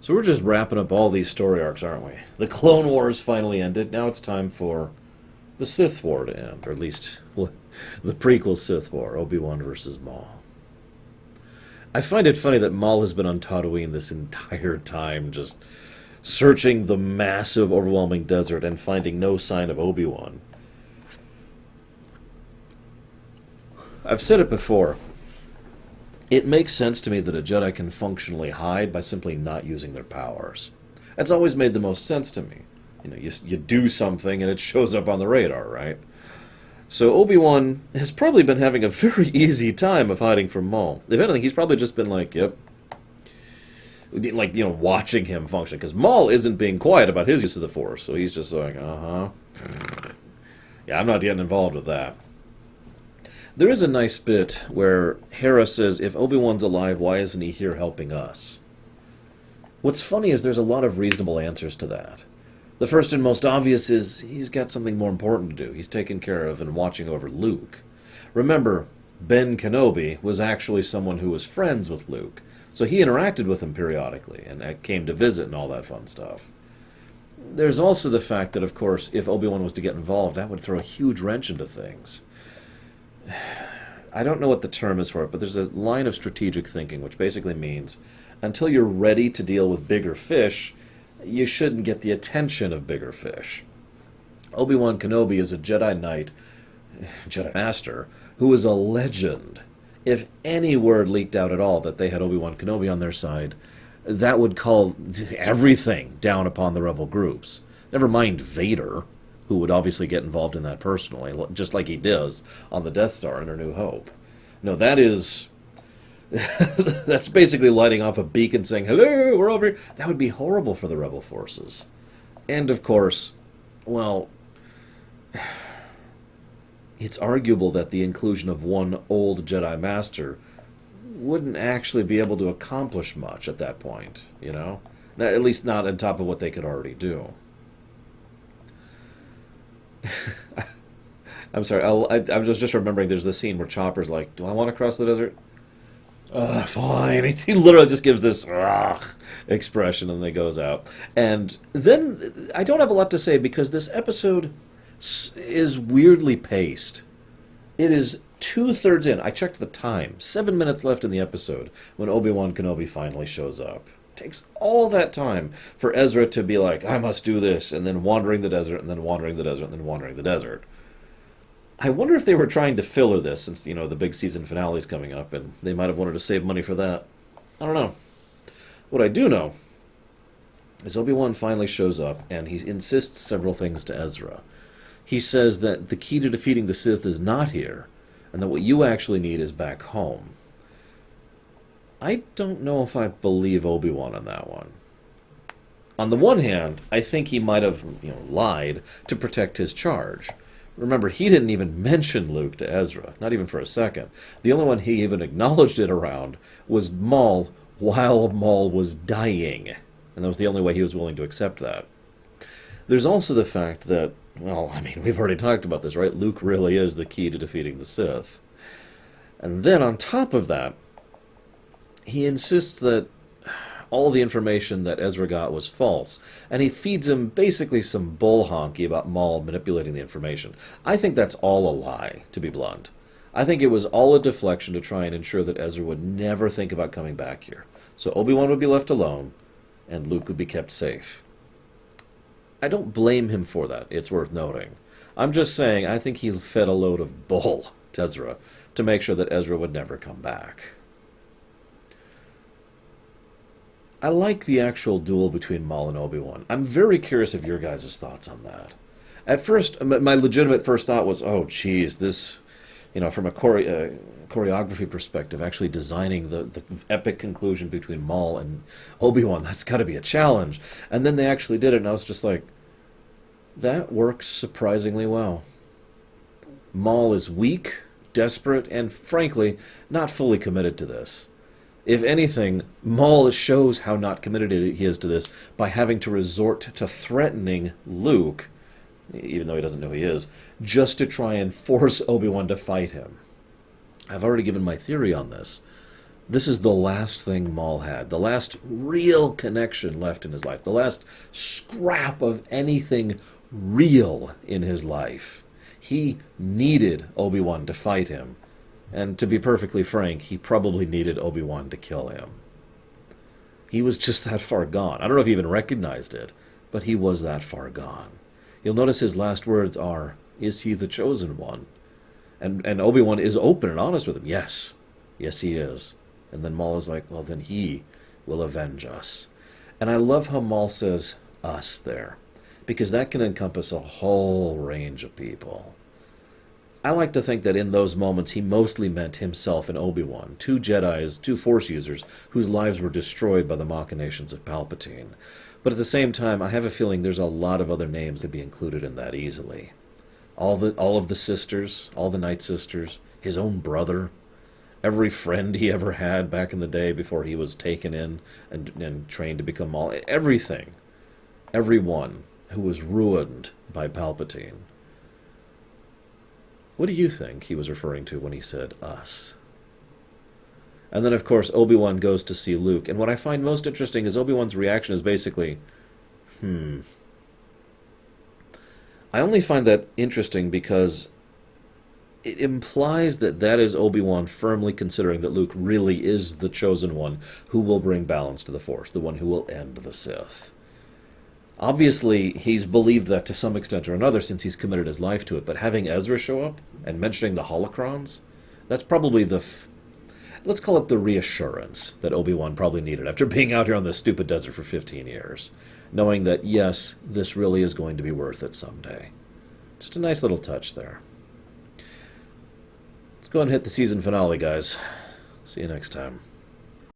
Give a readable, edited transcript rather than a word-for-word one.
So we're just wrapping up all these story arcs, aren't we? The Clone Wars finally ended. Now it's time for the Sith War to end, or at least the prequel Sith War, Obi-Wan versus Maul. I find it funny that Maul has been on Tatooine this entire time, just searching the massive, overwhelming desert and finding no sign of Obi-Wan. I've said it before. It makes sense to me that a Jedi can functionally hide by simply not using their powers. That's always made the most sense to me. You do something and it shows up on the radar, right? So Obi-Wan has probably been having a very easy time of hiding from Maul. If anything, he's probably just been like, yep. Like, watching him function. Because Maul isn't being quiet about his use of the Force. So he's just like, uh-huh. Yeah, I'm not getting involved with that. There is a nice bit where Hera says, if Obi-Wan's alive, why isn't he here helping us? What's funny is there's a lot of reasonable answers to that. The first and most obvious is he's got something more important to do. He's taking care of and watching over Luke. Remember, Ben Kenobi was actually someone who was friends with Luke, so he interacted with him periodically and came to visit and all that fun stuff. There's also the fact that, of course, if Obi-Wan was to get involved, that would throw a huge wrench into things. I don't know what the term is for it, but there's a line of strategic thinking, which basically means until you're ready to deal with bigger fish, you shouldn't get the attention of bigger fish. Obi-Wan Kenobi is a Jedi Knight, Jedi Master, who is a legend. If any word leaked out at all that they had Obi-Wan Kenobi on their side, that would call everything down upon the rebel groups. Never mind Vader, who would obviously get involved in that personally, just like he does on the Death Star in A New Hope. No, that is... that's basically lighting off a beacon saying, hello, we're over here. That would be horrible for the rebel forces. And, of course, well, it's arguable that the inclusion of one old Jedi Master wouldn't actually be able to accomplish much at that point, At least not on top of what they could already do. I'm sorry, I was just remembering there's this scene where Chopper's like, do I want to cross the desert? Fine. He literally just gives this expression and then goes out. And then I don't have a lot to say because this episode is weirdly paced. It is 2/3 in. I checked the time. 7 minutes left in the episode when Obi-Wan Kenobi finally shows up. It takes all that time for Ezra to be like, I must do this, and then wandering the desert, and then wandering the desert, and then wandering the desert. I wonder if they were trying to filler this since, the big season finale is coming up, and they might have wanted to save money for that. I don't know. What I do know is Obi-Wan finally shows up, and he insists several things to Ezra. He says that the key to defeating the Sith is not here, and that what you actually need is back home. I don't know if I believe Obi-Wan on that one. On the one hand, I think he might have, lied to protect his charge. Remember, he didn't even mention Luke to Ezra, not even for a second. The only one he even acknowledged it around was Maul while Maul was dying. And that was the only way he was willing to accept that. There's also the fact that, we've already talked about this, right? Luke really is the key to defeating the Sith. And then on top of that, he insists that all the information that Ezra got was false, and he feeds him basically some bull honky about Maul manipulating the information. I think that's all a lie, to be blunt. I think it was all a deflection to try and ensure that Ezra would never think about coming back here. So Obi-Wan would be left alone, and Luke would be kept safe. I don't blame him for that, it's worth noting. I'm just saying I think he fed a load of bull to Ezra to make sure that Ezra would never come back. I like the actual duel between Maul and Obi-Wan. I'm very curious of your guys' thoughts on that. At first, my legitimate first thought was, oh, geez, this, from a choreography perspective, actually designing the epic conclusion between Maul and Obi-Wan, that's got to be a challenge. And then they actually did it, and I was just like, that works surprisingly well. Maul is weak, desperate, and frankly, not fully committed to this. If anything, Maul shows how not committed he is to this by having to resort to threatening Luke, even though he doesn't know he is, just to try and force Obi-Wan to fight him. I've already given my theory on this. This is the last thing Maul had, the last real connection left in his life, the last scrap of anything real in his life. He needed Obi-Wan to fight him, and to be perfectly frank, he probably needed Obi-Wan to kill him. He was just that far gone. I don't know if he even recognized it, but he was that far gone. You'll notice his last words are, "Is he the chosen one?" And Obi-Wan is open and honest with him. Yes. Yes, he is. And then Maul is like, well, then he will avenge us. And I love how Maul says us there, because that can encompass a whole range of people. I like to think that in those moments he mostly meant himself and Obi-Wan, two Jedis, two Force users, whose lives were destroyed by the machinations of Palpatine. But at the same time, I have a feeling there's a lot of other names that could be included in that easily. All of the sisters, all the Night Sisters, his own brother, every friend he ever had back in the day before he was taken in and trained to become Maul. Everything. Everyone who was ruined by Palpatine. What do you think he was referring to when he said us? And then, of course, Obi-Wan goes to see Luke. And what I find most interesting is Obi-Wan's reaction is basically, I only find that interesting because it implies that that is Obi-Wan firmly considering that Luke really is the chosen one who will bring balance to the Force, the one who will end the Sith. Obviously, he's believed that to some extent or another since he's committed his life to it, but having Ezra show up and mentioning the holocrons, that's probably let's call it the reassurance that Obi-Wan probably needed after being out here on this stupid desert for 15 years, knowing that, yes, this really is going to be worth it someday. Just a nice little touch there. Let's go ahead and hit the season finale, guys. See you next time.